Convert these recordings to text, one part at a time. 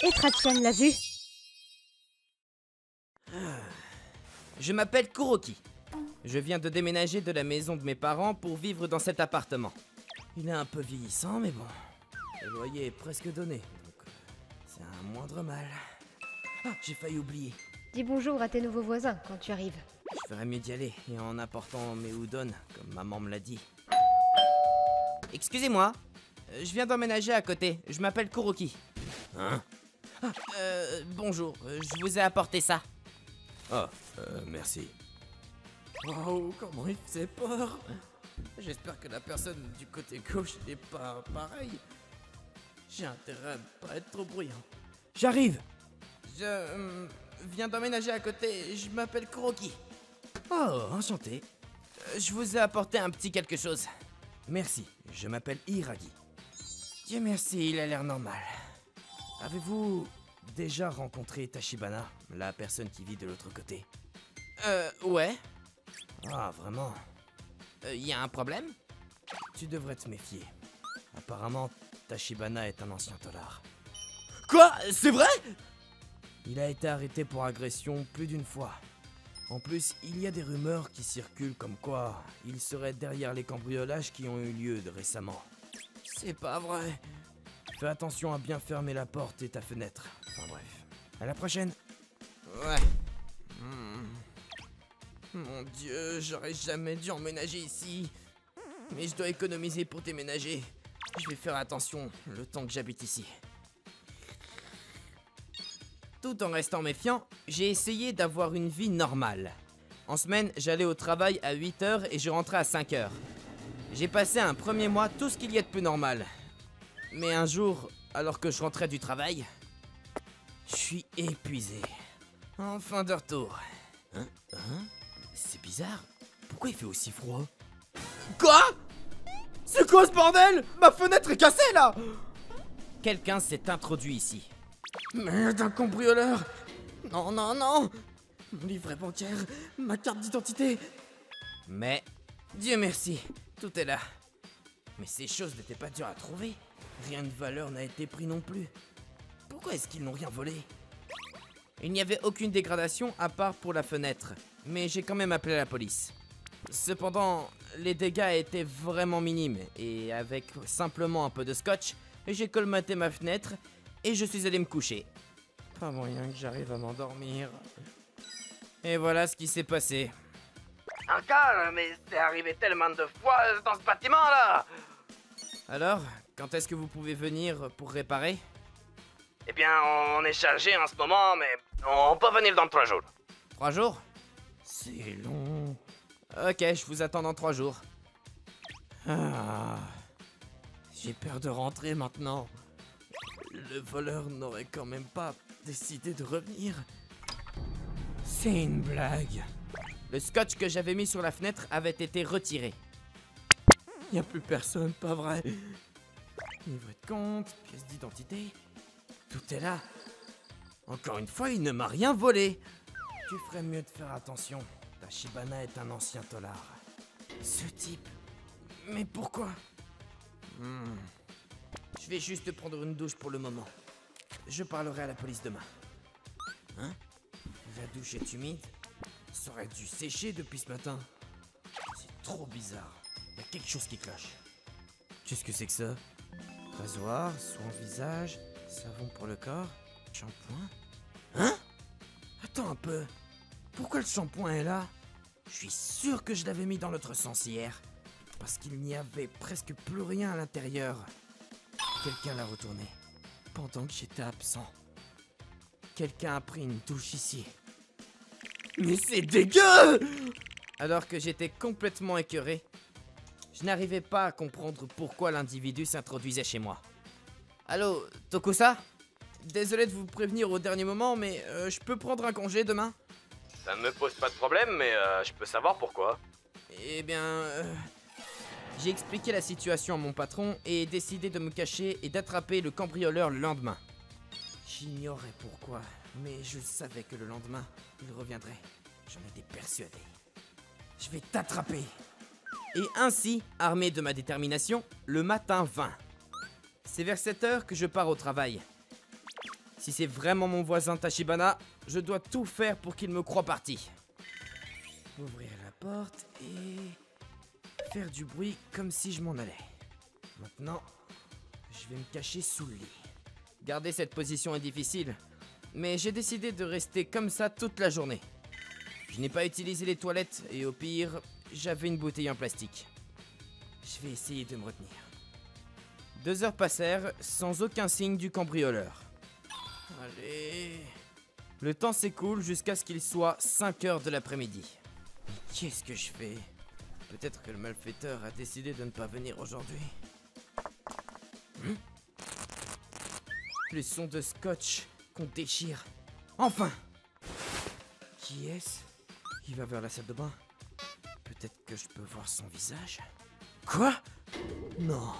Et Tratchen l'a vu. Je m'appelle Kuroki. Je viens de déménager de la maison de mes parents pour vivre dans cet appartement. Il est un peu vieillissant, mais bon. Le loyer est presque donné, donc c'est un moindre mal. Ah, j'ai failli oublier. Dis bonjour à tes nouveaux voisins quand tu arrives. Je ferais mieux d'y aller, et en apportant mes udon, comme maman me l'a dit. Excusez-moi, je viens d'emménager à côté. Je m'appelle Kuroki. Hein? Ah, bonjour, je vous ai apporté ça. Ah, merci. Waouh, comment il faisait peur. J'espère que la personne du côté gauche n'est pas pareil. J'ai intérêt à pas être trop bruyant. J'arrive. Je viens d'emménager à côté, je m'appelle Kuroki. Oh, enchanté. Je vous ai apporté un petit quelque chose. Merci, je m'appelle Hiragi. Dieu merci, il a l'air normal. Avez-vous déjà rencontré Tachibana, la personne qui vit de l'autre côté? Ouais. Ah, vraiment? Y a un problème? Tu devrais te méfier. Apparemment, Tachibana est un ancien tolard. Quoi? C'est vrai? Il a été arrêté pour agression plus d'une fois. En plus, il y a des rumeurs qui circulent comme quoi il serait derrière les cambriolages qui ont eu lieu récemment. C'est pas vrai. Fais attention à bien fermer la porte et ta fenêtre. Enfin bref. À la prochaine. Ouais. Mon Dieu, j'aurais jamais dû emménager ici. Mais je dois économiser pour déménager. Je vais faire attention le temps que j'habite ici. Tout en restant méfiant, j'ai essayé d'avoir une vie normale. En semaine, j'allais au travail à 8h et je rentrais à 5h. J'ai passé un premier mois tout ce qu'il y a de plus normal. Mais un jour, alors que je rentrais du travail, je suis épuisé. Enfin de retour. Hein? C'est bizarre. Pourquoi il fait aussi froid? Quoi? C'est quoi ce bordel? Ma fenêtre est cassée là! Quelqu'un s'est introduit ici. Merde, un cambrioleur! Non, non, non! Mon livret bancaire, ma carte d'identité! Mais, Dieu merci, tout est là. Mais ces choses n'étaient pas dures à trouver. Rien de valeur n'a été pris non plus. Pourquoi est-ce qu'ils n'ont rien volé? Il n'y avait aucune dégradation à part pour la fenêtre, mais j'ai quand même appelé la police. Cependant, les dégâts étaient vraiment minimes, et avec simplement un peu de scotch, j'ai colmaté ma fenêtre et je suis allé me coucher. Pas moyen que j'arrive à m'endormir. Et voilà ce qui s'est passé. Encore, mais c'est arrivé tellement de fois dans ce bâtiment-là. Alors, quand est-ce que vous pouvez venir pour réparer? Eh bien, on est chargé en ce moment, mais on peut venir dans 3 jours. 3 jours? C'est long. Ok, je vous attends dans 3 jours. Ah, j'ai peur de rentrer maintenant. Le voleur n'aurait quand même pas décidé de revenir. C'est une blague. Le scotch que j'avais mis sur la fenêtre avait été retiré. Y a plus personne, pas vrai? Livret de compte, pièce d'identité, tout est là. Encore une fois, il ne m'a rien volé. Tu ferais mieux de faire attention. Tachibana est un ancien tolard. Ce type... Mais pourquoi? Je vais juste prendre une douche pour le moment. Je parlerai à la police demain. Hein? La douche est humide? Ça aurait dû sécher depuis ce matin. C'est trop bizarre. Il y a quelque chose qui cloche. Qu'est-ce que c'est que ça? Rasoir, soin visage, savon pour le corps, shampoing. Hein? Attends un peu. Pourquoi le shampoing est là? Je suis sûr que je l'avais mis dans l'autre sens hier. Parce qu'il n'y avait presque plus rien à l'intérieur. Quelqu'un l'a retourné. Pendant que j'étais absent. Quelqu'un a pris une douche ici. Mais c'est dégueu! Alors que j'étais complètement écœuré, je n'arrivais pas à comprendre pourquoi l'individu s'introduisait chez moi. Allô, Tokusa? Désolé de vous prévenir au dernier moment, mais je peux prendre un congé demain? Ça me pose pas de problème, mais je peux savoir pourquoi. Eh bien, j'ai expliqué la situation à mon patron et décidé de me cacher et d'attraper le cambrioleur le lendemain. J'ignorais pourquoi, mais je savais que le lendemain, il reviendrait. J'en étais persuadé. Je vais t'attraper. Et ainsi, armé de ma détermination, le matin vint. C'est vers 7h que je pars au travail. Si c'est vraiment mon voisin Tachibana, je dois tout faire pour qu'il me croie parti. Ouvrir la porte et faire du bruit comme si je m'en allais. Maintenant, je vais me cacher sous le lit. Garder cette position est difficile, mais j'ai décidé de rester comme ça toute la journée. Je n'ai pas utilisé les toilettes et au pire, j'avais une bouteille en plastique. Je vais essayer de me retenir. 2 heures passèrent sans aucun signe du cambrioleur. Allez... Le temps s'écoule jusqu'à ce qu'il soit 5 heures de l'après-midi. Mais qu'est-ce que je fais? Peut-être que le malfaiteur a décidé de ne pas venir aujourd'hui. Les sons de scotch qu'on déchire. Enfin! Qui est-ce? Il va vers la salle de bain. Peut-être que je peux voir son visage. Quoi? Non.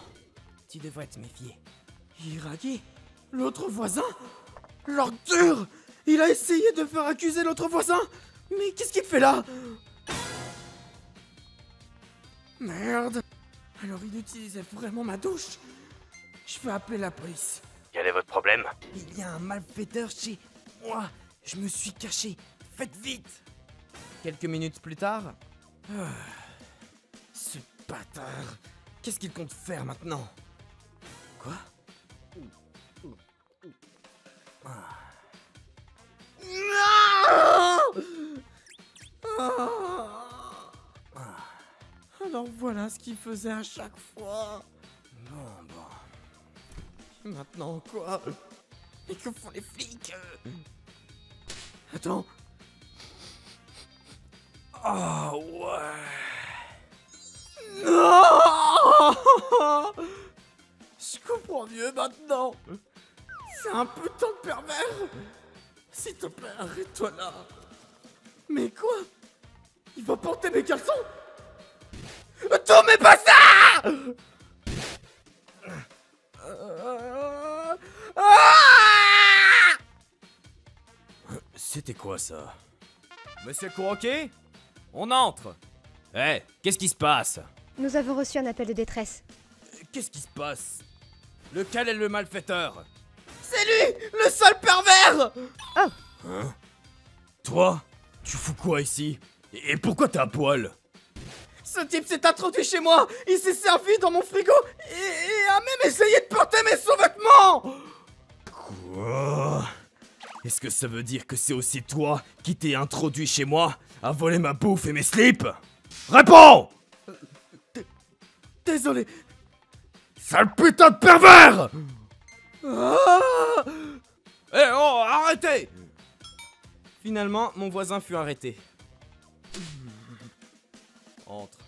Tu devrais te méfier. Hiragi? L'autre voisin? L'ordure! Il a essayé de faire accuser l'autre voisin? Mais qu'est-ce qu'il fait là? Merde! Alors il utilisait vraiment ma douche? Je vais appeler la police. Quel est votre problème? Il y a un malfaiteur chez moi. Je me suis caché. Faites vite! Quelques minutes plus tard... ce bâtard... Qu'est-ce qu'il compte faire maintenant? Quoi? Alors voilà ce qu'il faisait à chaque fois. Bon. Maintenant quoi? Mais que font les flics? Attends. Oh ouais. Non! Je comprends mieux maintenant. C'est un putain de pervers. S'il te plaît, arrête-toi là. Mais quoi? Il va porter mes caleçons? Non mais pas ça! C'était quoi ça? Monsieur Kuroki? On entre. Hé, qu'est-ce qui se passe? Nous avons reçu un appel de détresse. Qu'est-ce qui se passe? Lequel est le malfaiteur? C'est lui! Le sale pervers! Oh! Hein? Toi? Tu fous quoi ici? Et pourquoi t'es à poil? Ce type s'est introduit chez moi! Il s'est servi dans mon frigo et a même essayé de porter mes sous-vêtements! Quoi? Est-ce que ça veut dire que c'est aussi toi qui t'es introduit chez moi à voler ma bouffe et mes slips? Réponds! Désolé. Sale putain de pervers! Eh oh, arrêtez! Finalement, mon voisin fut arrêté. Entre.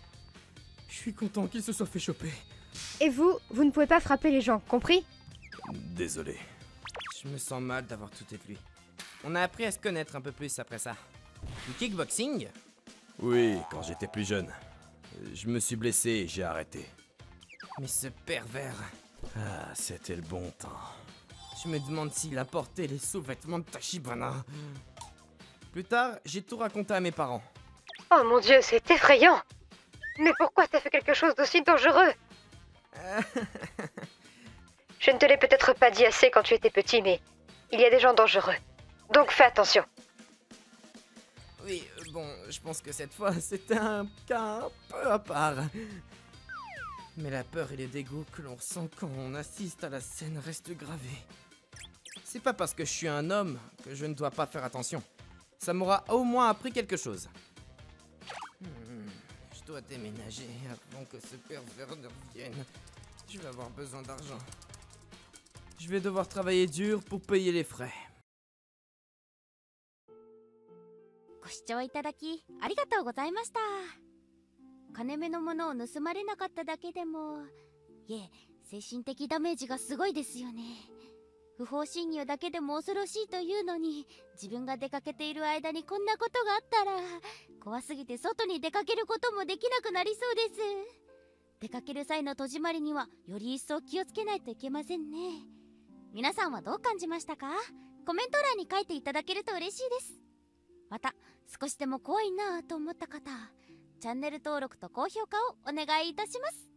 Je suis content qu'il se soit fait choper. Et vous ne pouvez pas frapper les gens, compris? Désolé. Je me sens mal d'avoir tout été lui. On a appris à se connaître un peu plus après ça. Du kickboxing? Oui, quand j'étais plus jeune. Je me suis blessé et j'ai arrêté. Mais ce pervers... Ah, c'était le bon temps. Je me demande s'il a porté les sous-vêtements de Tachibana. Plus tard, j'ai tout raconté à mes parents. Oh mon Dieu, c'est effrayant! Mais pourquoi t'as fait quelque chose d'aussi dangereux? Je ne te l'ai peut-être pas dit assez quand tu étais petit, mais il y a des gens dangereux. Donc fais attention. Oui, bon, je pense que cette fois, c'était un cas un peu à part. Mais la peur et le dégoût que l'on ressent quand on assiste à la scène restent gravés. C'est pas parce que je suis un homme que je ne dois pas faire attention. Ça m'aura au moins appris quelque chose. Je dois déménager avant que ce pervers ne revienne. Je vais avoir besoin d'argent. Je vais devoir travailler dur pour payer les frais. ご視聴いただきありがとうございました。金目のものを盗まれなかっただけでも、いえ、精神的ダメージがすごいですよね。不法侵入だけでも恐ろしいというのに、自分が出かけている間にこんなことがあったら、怖すぎて外に出かけることもできなくなりそうです。出かける際の戸締まりにはより一層気をつけないといけませんね。皆さんはどう感じましたか？コメント欄に書いていただけると嬉しいです。また少しでも怖いなぁと思った方、チャンネル登録と高評価をお願いいたします。